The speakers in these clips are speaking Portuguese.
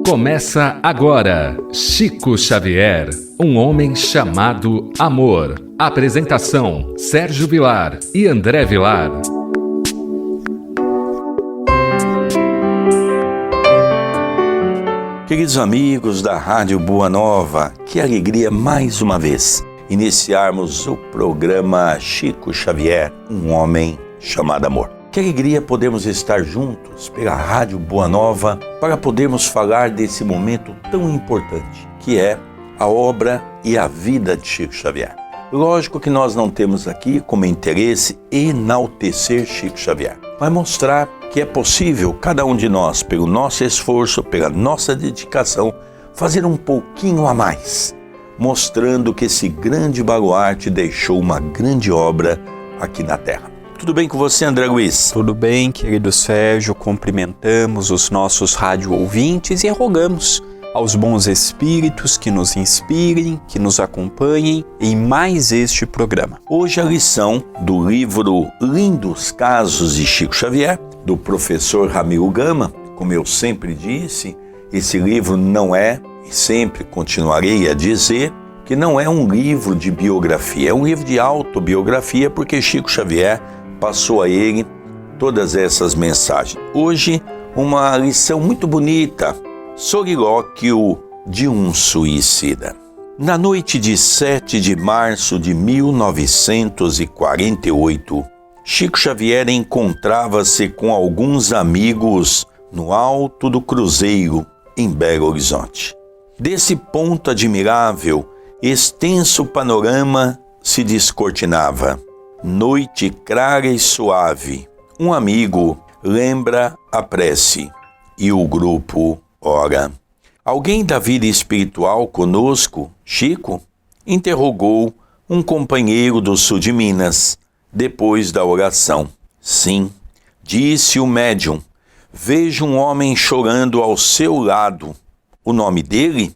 Começa agora, Chico Xavier, um homem chamado amor. Apresentação, Sérgio Vilar e André Vilar. Queridos amigos da Rádio Boa Nova, que alegria mais uma vez iniciarmos o programa Chico Xavier, um homem chamado amor. Que alegria podermos estar juntos pela Rádio Boa Nova para podermos falar desse momento tão importante, que é a obra e a vida de Chico Xavier. Lógico que nós não temos aqui como interesse enaltecer Chico Xavier, mas mostrar que é possível cada um de nós, pelo nosso esforço, pela nossa dedicação, fazer um pouquinho a mais, mostrando que esse grande baluarte deixou uma grande obra aqui na Terra. Tudo bem com você, André Luiz? Tudo bem, querido Sérgio. Cumprimentamos os nossos rádio ouvintes e rogamos aos bons espíritos que nos inspirem, que nos acompanhem em mais este programa. Hoje a lição do livro Lindos Casos de Chico Xavier, do professor Ramiro Gama. Como eu sempre disse, esse livro não é, e sempre continuarei a dizer, que não é um livro de biografia, é um livro de autobiografia, porque Chico Xavier passou a ele todas essas mensagens. Hoje, uma lição muito bonita, Solilóquio de um suicida. Na noite de 7 de março de 1948, Chico Xavier encontrava-se com alguns amigos no alto do Cruzeiro, em Belo Horizonte. Desse ponto admirável, extenso panorama se descortinava. Noite clara e suave, um amigo lembra a prece e o grupo ora. Alguém da vida espiritual conosco, Chico? Interrogou um companheiro do sul de Minas, depois da oração. Sim, disse o médium, vejo um homem chorando ao seu lado. O nome dele?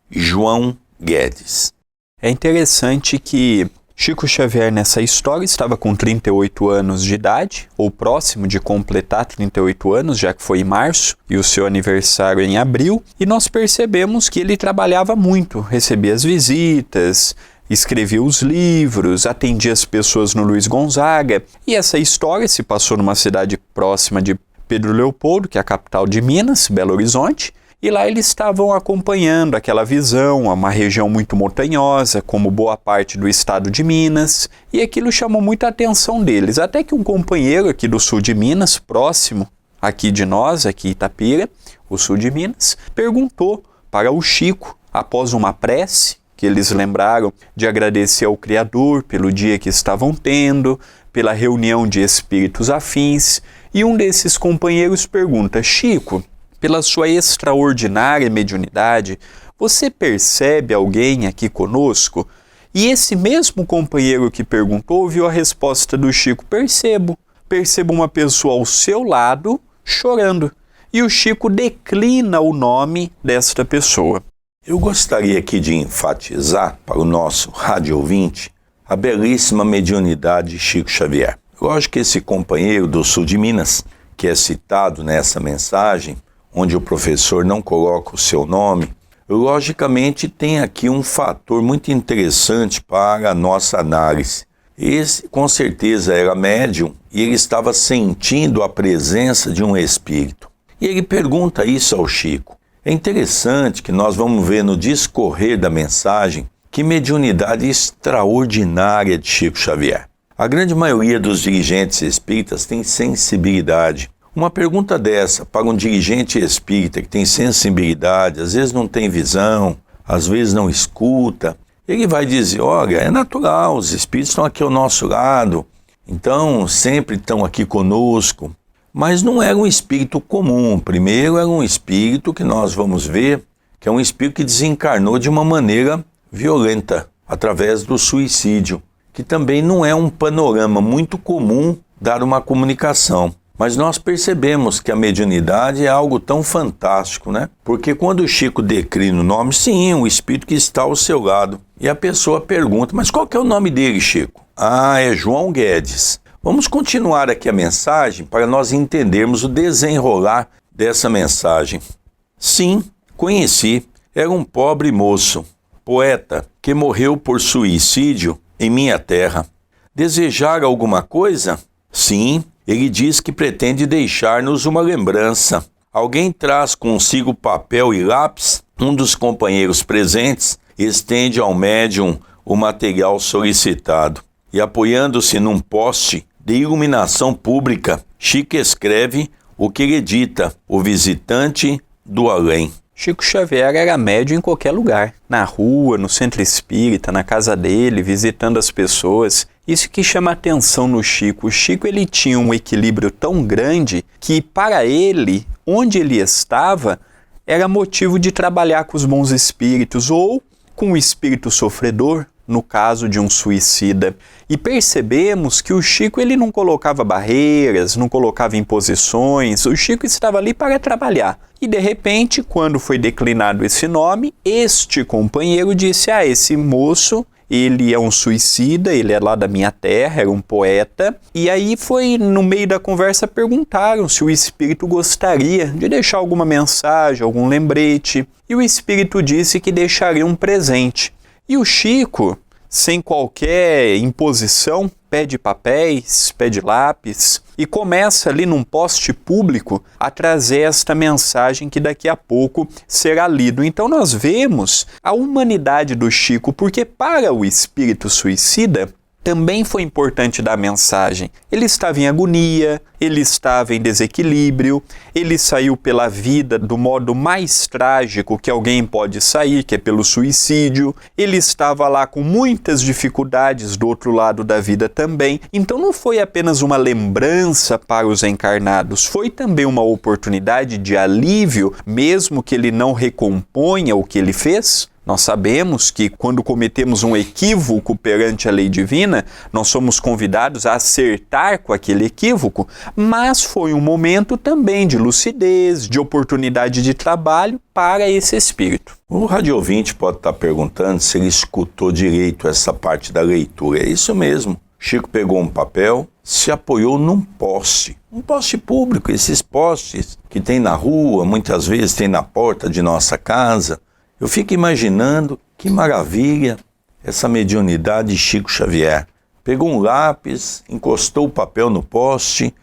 João Guedes. É interessante que Chico Xavier, nessa história, estava com 38 anos de idade, ou próximo de completar 38 anos, já que foi em março, e o seu aniversário em abril, e nós percebemos que ele trabalhava muito, recebia as visitas, escrevia os livros, atendia as pessoas no Luiz Gonzaga, e essa história se passou numa cidade próxima de Pedro Leopoldo, que é a capital de Minas, Belo Horizonte, e lá eles estavam acompanhando aquela visão, uma região muito montanhosa, como boa parte do estado de Minas, e aquilo chamou muita atenção deles, até que um companheiro aqui do sul de Minas, próximo aqui de nós, aqui em Itapira, o sul de Minas, perguntou para o Chico, após uma prece, que eles lembraram de agradecer ao Criador pelo dia que estavam tendo, pela reunião de espíritos afins, e um desses companheiros pergunta, Chico, pela sua extraordinária mediunidade, você percebe alguém aqui conosco? E esse mesmo companheiro que perguntou ouviu a resposta do Chico, percebo uma pessoa ao seu lado chorando. E o Chico declina o nome desta pessoa. Eu gostaria aqui de enfatizar para o nosso rádio ouvinte a belíssima mediunidade de Chico Xavier. Lógico que esse companheiro do sul de Minas, que é citado nessa mensagem, onde o professor não coloca o seu nome, logicamente tem aqui um fator muito interessante para a nossa análise. Esse, com certeza, era médium e ele estava sentindo a presença de um espírito. E ele pergunta isso ao Chico. É interessante que nós vamos ver no discorrer da mensagem que mediunidade extraordinária de Chico Xavier. A grande maioria dos dirigentes espíritas tem sensibilidade. Uma pergunta dessa para um dirigente espírita que tem sensibilidade, às vezes não tem visão, às vezes não escuta, ele vai dizer, olha, é natural, os espíritos estão aqui ao nosso lado, então sempre estão aqui conosco. Mas não era um espírito comum. Primeiro era um espírito que nós vamos ver, que é um espírito que desencarnou de uma maneira violenta, através do suicídio, que também não é um panorama muito comum dar uma comunicação. Mas nós percebemos que a mediunidade é algo tão fantástico, né? Porque quando o Chico declina o nome, sim, o espírito que está ao seu lado. E a pessoa pergunta, mas qual que é o nome dele, Chico? Ah, é João Guedes. Vamos continuar aqui a mensagem para nós entendermos o desenrolar dessa mensagem. Sim, Conheci, era um pobre moço, poeta, que morreu por suicídio em minha terra. Desejar alguma coisa? Sim, ele diz que pretende deixar-nos uma lembrança. Alguém traz consigo papel e lápis? Um dos companheiros presentes estende ao médium o material solicitado e, apoiando-se num poste de iluminação pública, Chico escreve o que ele dita: o visitante do além. Chico Xavier era médium em qualquer lugar, na rua, no centro espírita, na casa dele, visitando as pessoas. Isso que chama atenção no Chico. O Chico ele tinha um equilíbrio tão grande que, para ele, onde ele estava, era motivo de trabalhar com os bons espíritos ou com o espírito sofredor, no caso de um suicida. E percebemos que o Chico ele não colocava barreiras, não colocava imposições, o Chico estava ali para trabalhar. E de repente, quando foi declinado esse nome, este companheiro disse: esse moço, ele é um suicida, ele é lá da minha terra, era um poeta. E aí foi, no meio da conversa, perguntaram se o espírito gostaria de deixar alguma mensagem, algum lembrete. E o espírito disse que deixaria um presente. E o Chico, sem qualquer imposição, pede papéis, pede lápis e começa ali num poste público a trazer esta mensagem que daqui a pouco será lido. Então nós vemos a humanidade do Chico, porque para o espírito suicida também foi importante dar a mensagem. Ele estava em agonia, ele estava em desequilíbrio, ele saiu pela vida do modo mais trágico que alguém pode sair, que é pelo suicídio. Ele estava lá com muitas dificuldades do outro lado da vida também. Então não foi apenas uma lembrança para os encarnados, foi também uma oportunidade de alívio, mesmo que ele não recomponha o que ele fez. Nós sabemos que quando cometemos um equívoco perante a lei divina, nós somos convidados a acertar com aquele equívoco, mas foi um momento também de lucidez, de oportunidade de trabalho para esse espírito. O rádio ouvinte pode estar perguntando se ele escutou direito essa parte da leitura. É isso mesmo. Chico pegou um papel, se apoiou num poste. Um poste público, esses postes que tem na rua, muitas vezes tem na porta de nossa casa. Eu fico imaginando que maravilha essa mediunidade de Chico Xavier. Pegou um lápis, encostou o papel no poste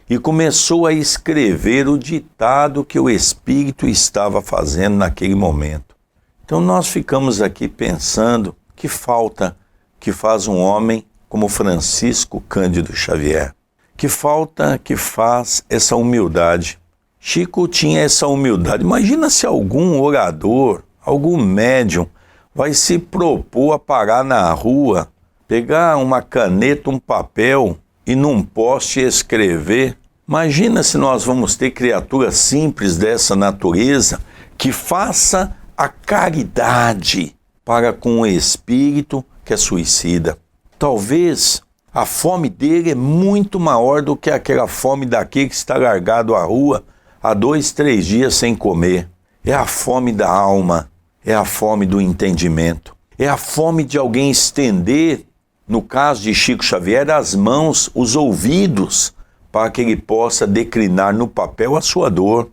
e começou a escrever o ditado que o Espírito estava fazendo naquele momento. Então nós ficamos aqui pensando que falta que faz um homem como Francisco Cândido Xavier. Que falta que faz essa humildade. Chico tinha essa humildade. Imagina se algum orador, algum médium vai se propor a parar na rua, pegar uma caneta, um papel e num poste escrever. Imagina se nós vamos ter criaturas simples dessa natureza que faça a caridade para com o espírito que é suicida. Talvez a fome dele é muito maior do que aquela fome daquele que está largado à rua há 2, 3 dias sem comer. É a fome da alma. É a fome do entendimento. É a fome de alguém estender, no caso de Chico Xavier, as mãos, os ouvidos, para que ele possa declinar no papel a sua dor.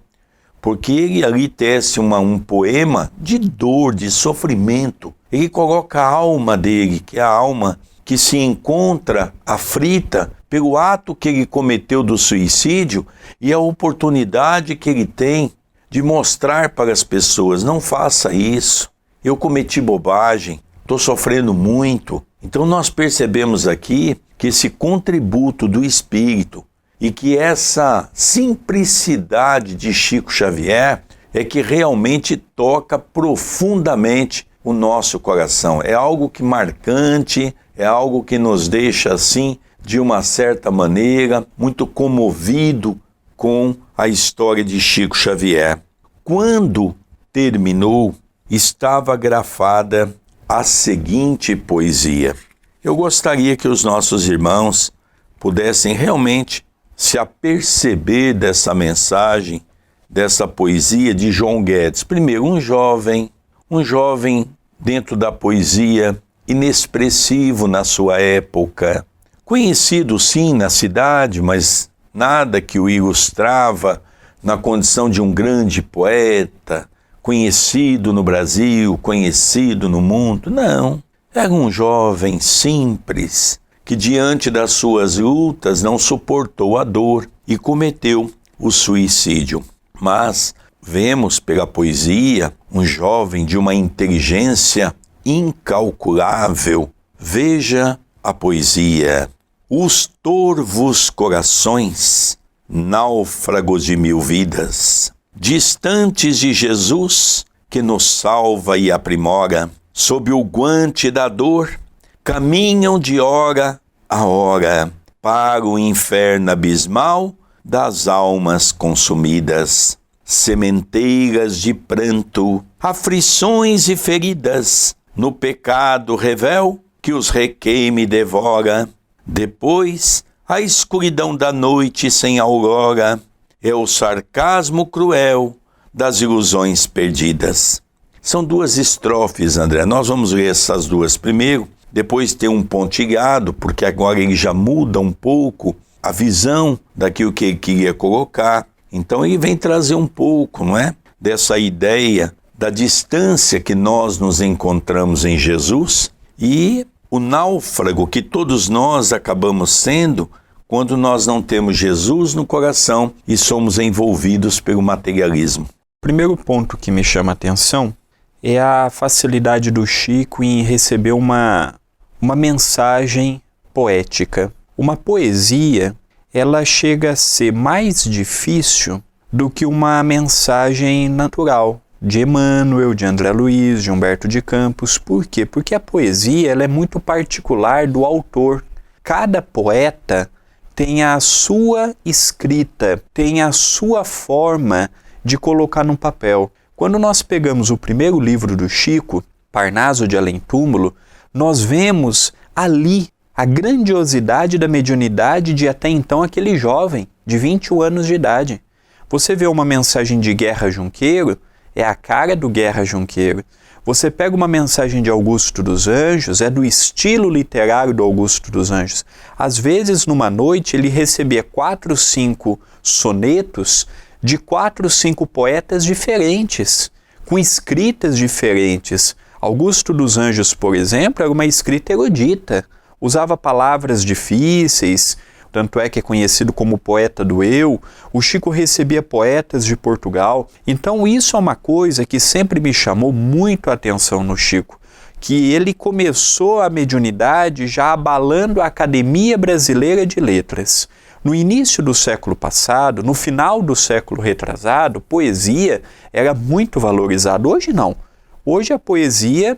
Porque ele ali tece um poema de dor, de sofrimento. Ele coloca a alma dele, que é a alma que se encontra aflita pelo ato que ele cometeu do suicídio e a oportunidade que ele tem de mostrar para as pessoas: não faça isso, eu cometi bobagem, estou sofrendo muito. Então nós percebemos aqui que esse contributo do Espírito e que essa simplicidade de Chico Xavier é que realmente toca profundamente o nosso coração. É algo que marcante, é algo que nos deixa assim, de uma certa maneira, muito comovido com a história de Chico Xavier. Quando terminou, estava grafada a seguinte poesia. Eu gostaria que os nossos irmãos pudessem realmente se aperceber dessa mensagem, dessa poesia de João Guedes. Primeiro, um jovem dentro da poesia, inexpressivo na sua época, conhecido sim na cidade, mas nada que o ilustrava na condição de um grande poeta, conhecido no Brasil, conhecido no mundo. Não, era um jovem simples que diante das suas lutas não suportou a dor e cometeu o suicídio. Mas vemos pela poesia um jovem de uma inteligência incalculável. Veja a poesia. Os torvos corações, náufragos de 1000 vidas, distantes de Jesus, que nos salva e aprimora, sob o guante da dor, caminham de hora a hora para o inferno abismal das almas consumidas, sementeiras de pranto, aflições e feridas, no pecado revel que os requeime e devora. Depois, a escuridão da noite sem aurora é o sarcasmo cruel das ilusões perdidas. São 2 estrofes, André. Nós vamos ler essas 2 primeiro, depois ter um pontilhado, porque agora ele já muda um pouco a visão daquilo que ele queria colocar. Então ele vem trazer um pouco, não é? Dessa ideia da distância que nós nos encontramos em Jesus e o náufrago que todos nós acabamos sendo quando nós não temos Jesus no coração e somos envolvidos pelo materialismo. O primeiro ponto que me chama a atenção é a facilidade do Chico em receber uma mensagem poética. Uma poesia, ela chega a ser mais difícil do que uma mensagem natural, de Emmanuel, de André Luiz, de Humberto de Campos. Por quê? Porque a poesia ela é muito particular do autor. Cada poeta tem a sua escrita, tem a sua forma de colocar no papel. Quando nós pegamos o primeiro livro do Chico, Parnaso de Além Túmulo, nós vemos ali a grandiosidade da mediunidade de até então aquele jovem de 21 anos de idade. Você vê uma mensagem de Guerra Junqueiro, é a cara do Guerra Junqueiro. Você pega uma mensagem de Augusto dos Anjos, é do estilo literário do Augusto dos Anjos. Às vezes, numa noite, ele recebia 4, 5 sonetos de 4, 5 poetas diferentes, com escritas diferentes. Augusto dos Anjos, por exemplo, era uma escrita erudita, usava palavras difíceis, tanto é que é conhecido como poeta do eu. O Chico recebia poetas de Portugal. Então isso é uma coisa que sempre me chamou muito a atenção no Chico, que ele começou a mediunidade já abalando a Academia Brasileira de Letras. No início do século passado, no final do século retrasado, poesia era muito valorizada. Hoje não. Hoje a poesia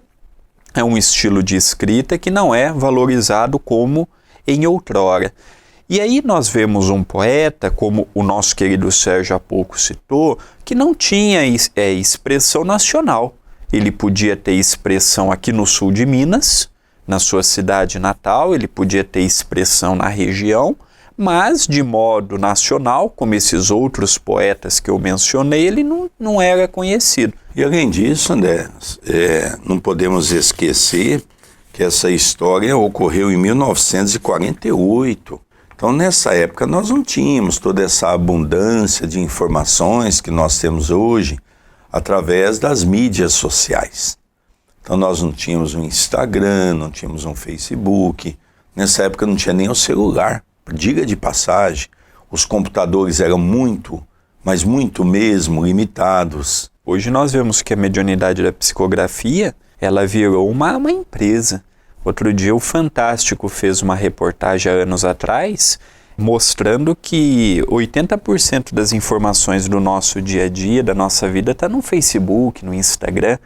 é um estilo de escrita que não é valorizado como em outrora. E aí nós vemos um poeta, como o nosso querido Sérgio há pouco citou, que não tinha expressão nacional. Ele podia ter expressão aqui no sul de Minas, na sua cidade natal, ele podia ter expressão na região, mas de modo nacional, como esses outros poetas que eu mencionei, ele não era conhecido. E além disso, André, não podemos esquecer que essa história ocorreu em 1948. Então, nessa época, nós não tínhamos toda essa abundância de informações que nós temos hoje através das mídias sociais. Então, nós não tínhamos um Instagram, não tínhamos um Facebook. Nessa época, não tinha nem o celular. Diga de passagem, os computadores eram muito, mas muito mesmo, limitados. Hoje nós vemos que a mediunidade da psicografia, ela virou uma empresa. Outro dia o Fantástico fez uma reportagem há anos atrás mostrando que 80% das informações do nosso dia a dia, da nossa vida, está no Facebook, no Instagram.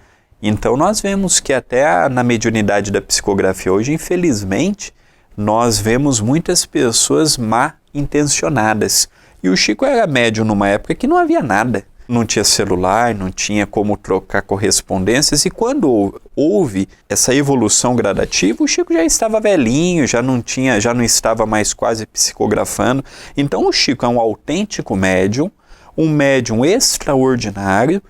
Então nós vemos que até na mediunidade da psicografia hoje, infelizmente, nós vemos muitas pessoas mal intencionadas. E o Chico era médium numa época que não havia nada. Não tinha celular, não tinha como trocar correspondências, e quando houve essa evolução gradativa, o Chico já estava velhinho, já não estava mais quase psicografando. Então o Chico é um autêntico médium, um médium extraordinário,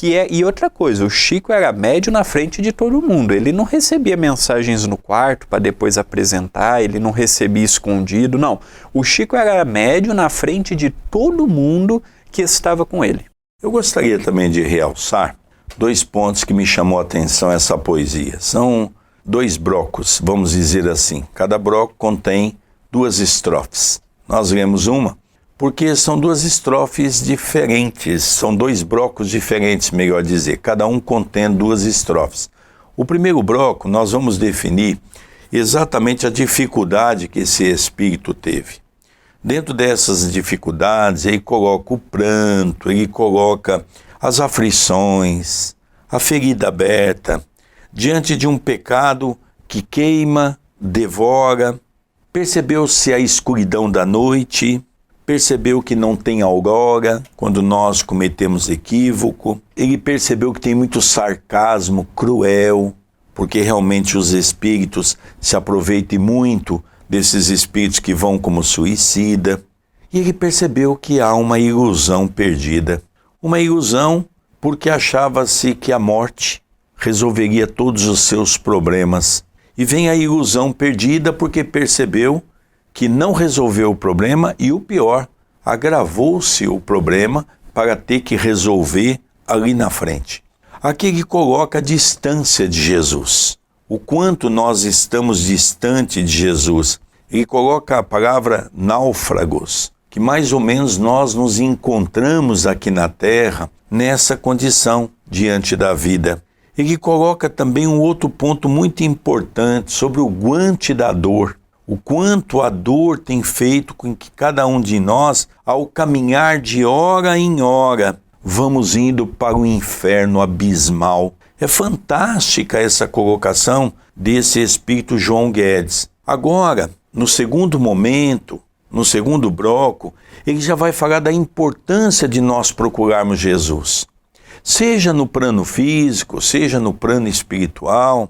e outra coisa, o Chico era médium na frente de todo mundo. Ele não recebia mensagens no quarto para depois apresentar, ele não recebia escondido, não. O Chico era médium na frente de todo mundo que estava com ele. Eu gostaria também de realçar dois pontos que me chamou a atenção essa poesia. São 2 blocos, vamos dizer assim. Cada bloco contém 2 estrofes. Nós lemos uma porque são 2 estrofes diferentes, são 2 blocos diferentes, melhor dizer, cada um contém 2 estrofes. O primeiro bloco nós vamos definir exatamente a dificuldade que esse espírito teve. Dentro dessas dificuldades, ele coloca o pranto, ele coloca as aflições, a ferida aberta, diante de um pecado que queima, devora, percebeu-se a escuridão da noite, percebeu que não tem aurora quando nós cometemos equívoco, ele percebeu que tem muito sarcasmo cruel, porque realmente os espíritos se aproveitam muito desses espíritos que vão como suicida, e ele percebeu que há uma ilusão perdida. Uma ilusão porque achava-se que a morte resolveria todos os seus problemas. E vem a ilusão perdida porque percebeu que não resolveu o problema e, o pior, agravou-se o problema para ter que resolver ali na frente. Aqui ele coloca a distância de Jesus. O quanto nós estamos distante de Jesus. Ele coloca a palavra náufragos, que mais ou menos nós nos encontramos aqui na Terra nessa condição diante da vida. Ele coloca também um outro ponto muito importante sobre o guante da dor. O quanto a dor tem feito com que cada um de nós, ao caminhar de hora em hora, vamos indo para o inferno abismal. É fantástica essa colocação desse espírito João Guedes. Agora, no segundo momento, no segundo bloco, ele já vai falar da importância de nós procurarmos Jesus. Seja no plano físico, seja no plano espiritual,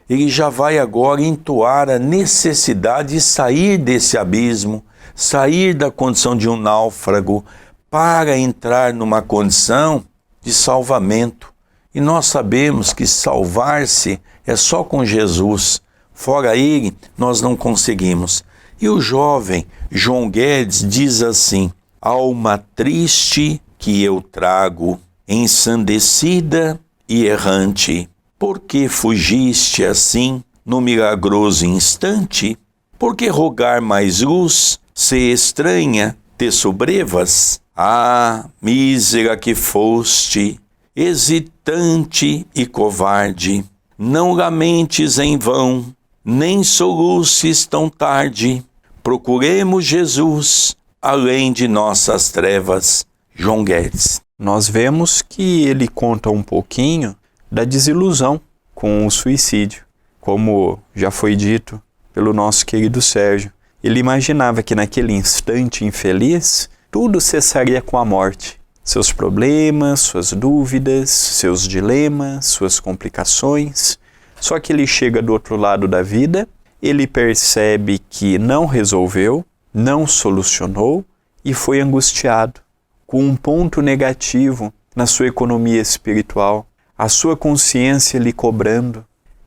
ele já vai agora entoar a necessidade de sair desse abismo, sair da condição de um náufrago, para entrar numa condição de salvamento. E nós sabemos que salvar-se é só com Jesus. Fora ele, nós não conseguimos. E o jovem João Guedes diz assim: alma triste que eu trago, ensandecida e errante, por que fugiste assim no milagroso instante? Por que rogar mais luz, se estranha, te sobrevas? Ah, mísera que foste, hesitante e covarde, não lamentes em vão, nem soluces tão tarde. Procuremos Jesus além de nossas trevas. João Guedes. Nós vemos que ele conta um pouquinho da desilusão com o suicídio. Como já foi dito pelo nosso querido Sérgio, ele imaginava que naquele instante infeliz, tudo cessaria com a morte. Seus problemas, suas dúvidas, seus dilemas, suas complicações. Só que ele chega do outro lado da vida, ele percebe que não resolveu, não solucionou e foi angustiado, com um ponto negativo na sua economia espiritual, a sua consciência lhe cobrando.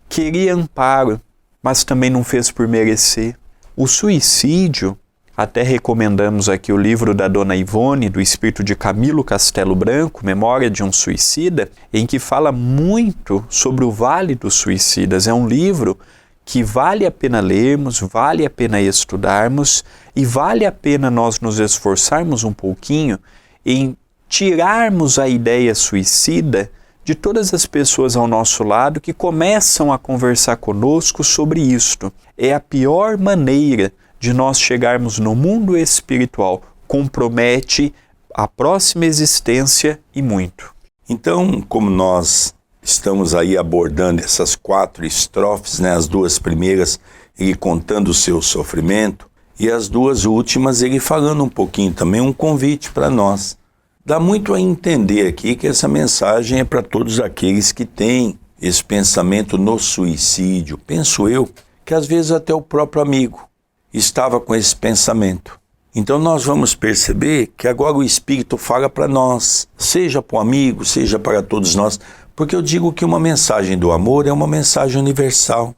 Queria amparo, mas também não fez por merecer. O suicídio, até recomendamos aqui o livro da Dona Ivone, do espírito de Camilo Castelo Branco, Memória de um Suicida, em que fala muito sobre o Vale dos Suicidas. É um livro que vale a pena lermos, vale a pena estudarmos e vale a pena nós nos esforçarmos um pouquinho em tirarmos a ideia suicida de todas as pessoas ao nosso lado que começam a conversar conosco sobre isto. É a pior maneira de nós chegarmos no mundo espiritual. Compromete a próxima existência e muito. Então, como nós estamos aí abordando essas 4 estrofes, as 2 primeiras ele contando o seu sofrimento e as 2 últimas ele falando um pouquinho também, um convite para nós. Dá muito a entender aqui que essa mensagem é para todos aqueles que têm esse pensamento no suicídio. Penso eu que às vezes até o próprio amigo estava com esse pensamento. Então nós vamos perceber que agora o Espírito fala para nós, seja para o amigo, seja para todos nós, porque eu digo que uma mensagem do amor é uma mensagem universal.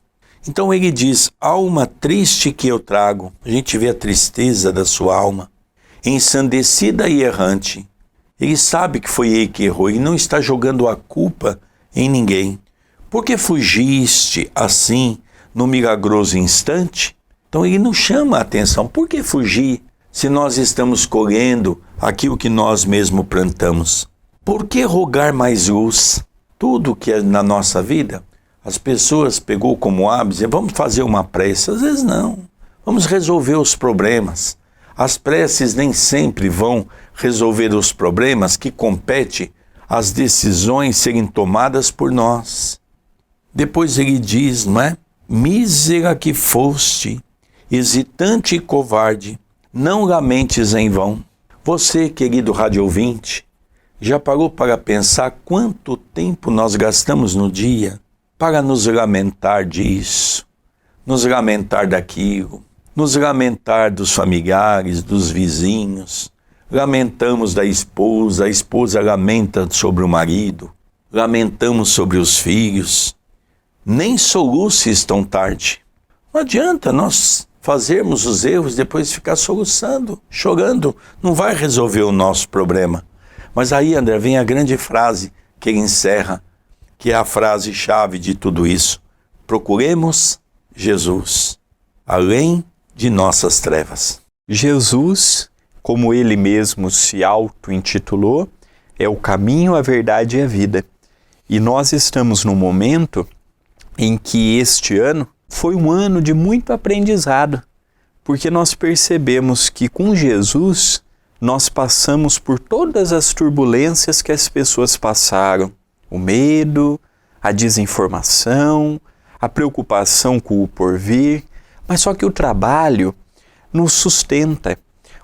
Então ele diz, alma triste que eu trago, a gente vê a tristeza da sua alma, ensandecida e errante. Ele sabe que foi ele que errou e não está jogando a culpa em ninguém. Por que fugiste assim no milagroso instante? Então ele não chama a atenção. Por que fugir se nós estamos colhendo aquilo que nós mesmos plantamos? Por que rogar mais luz? Tudo que é na nossa vida, as pessoas pegou como hábito, vamos fazer uma prece. Às vezes não. Vamos resolver os problemas. As preces nem sempre vão resolver os problemas que compete às decisões serem tomadas por nós. Depois ele diz, não é? Mísera que foste, hesitante e covarde, não lamentes em vão. Você, querido rádio ouvinte, já parou para pensar quanto tempo nós gastamos no dia para nos lamentar disso, nos lamentar daquilo, nos lamentar dos familiares, dos vizinhos, lamentamos da esposa, a esposa lamenta sobre o marido, lamentamos sobre os filhos. Nem soluces tão tarde. Não adianta nós fazermos os erros e depois ficar soluçando, chorando. Não vai resolver o nosso problema. Mas aí, André, vem a grande frase que ele encerra, que é a frase-chave de tudo isso. Procuremos Jesus, além de nossas trevas. Jesus, como ele mesmo se auto-intitulou, é o caminho, a verdade e a vida. E nós estamos num momento em que este ano foi um ano de muito aprendizado, porque nós percebemos que com Jesus nós passamos por todas as turbulências que as pessoas passaram, o medo, a desinformação, a preocupação com o porvir, mas só que o trabalho nos sustenta.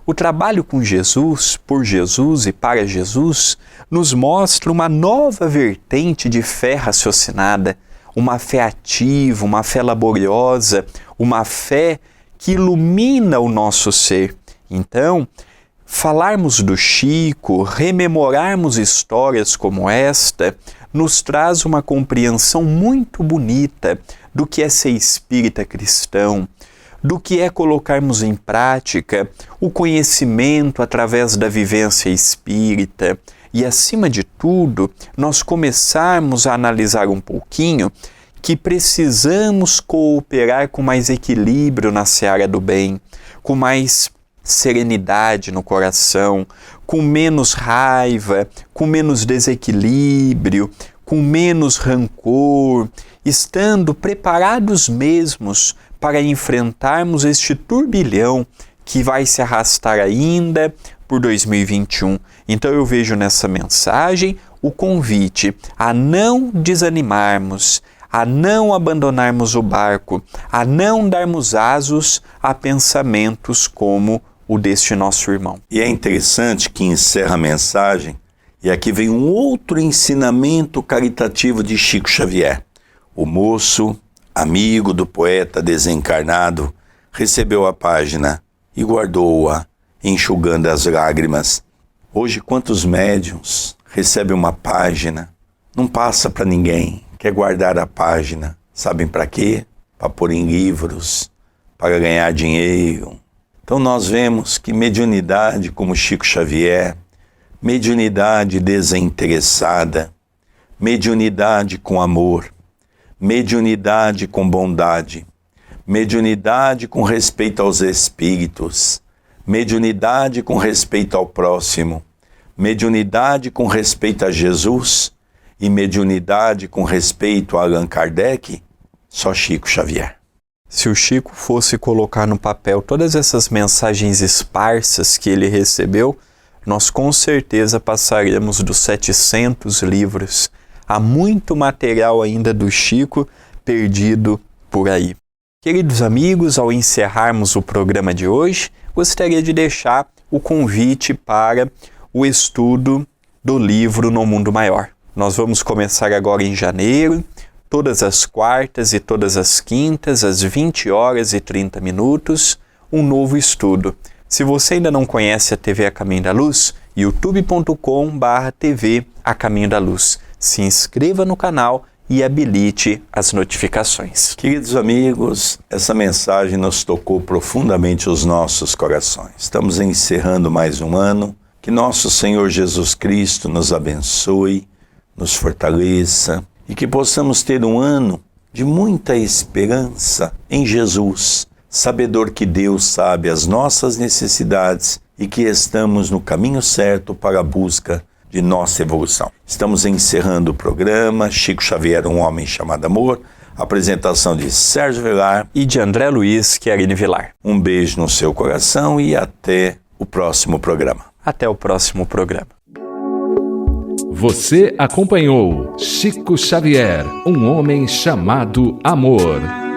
O trabalho com Jesus, por Jesus e para Jesus, nos mostra uma nova vertente de fé raciocinada, uma fé ativa, uma fé laboriosa, uma fé que ilumina o nosso ser. Então, falarmos do Chico, rememorarmos histórias como esta, nos traz uma compreensão muito bonita do que é ser espírita cristão, do que é colocarmos em prática o conhecimento através da vivência espírita e, acima de tudo, nós começarmos a analisar um pouquinho que precisamos cooperar com mais equilíbrio na seara do bem, com mais serenidade no coração, com menos raiva, com menos desequilíbrio, com menos rancor, estando preparados mesmos para enfrentarmos este turbilhão que vai se arrastar ainda por 2021. Então eu vejo nessa mensagem o convite a não desanimarmos, a não abandonarmos o barco, a não darmos asos a pensamentos como o deste nosso irmão. E é interessante que encerra a mensagem, e aqui vem um outro ensinamento caritativo de Chico Xavier. O moço, amigo do poeta desencarnado, recebeu a página e guardou-a, enxugando as lágrimas. Hoje, quantos médiuns recebem uma página, não passa para ninguém, quer guardar a página. Sabem para quê? Para pôr em livros, para ganhar dinheiro. Então nós vemos que mediunidade como Chico Xavier, mediunidade desinteressada, mediunidade com amor, mediunidade com bondade, mediunidade com respeito aos espíritos, mediunidade com respeito ao próximo, mediunidade com respeito a Jesus e mediunidade com respeito a Allan Kardec, só Chico Xavier. Se o Chico fosse colocar no papel todas essas mensagens esparsas que ele recebeu, nós com certeza passaríamos dos 700 livros. Há muito material ainda do Chico perdido por aí. Queridos amigos, ao encerrarmos o programa de hoje, gostaria de deixar o convite para o estudo do livro No Mundo Maior. Nós vamos começar agora em janeiro, todas as quartas e todas as quintas, às 20h30, um novo estudo. Se você ainda não conhece a TV A Caminho da Luz, youtube.com/TV A Caminho da Luz. Se inscreva no canal e habilite as notificações. Queridos amigos, essa mensagem nos tocou profundamente os nossos corações. Estamos encerrando mais um ano, Que nosso Senhor Jesus Cristo nos abençoe, nos fortaleça e que possamos ter um ano de muita esperança em Jesus, sabedor que Deus sabe as nossas necessidades e que estamos no caminho certo para a busca de nossa evolução. Estamos encerrando o programa Chico Xavier, um homem chamado amor. Apresentação de Sérgio Vilar e de André Luiz Chiarini Vilar. Um beijo no seu coração e até o próximo programa. Até o próximo programa. Você acompanhou Chico Xavier, um homem chamado amor.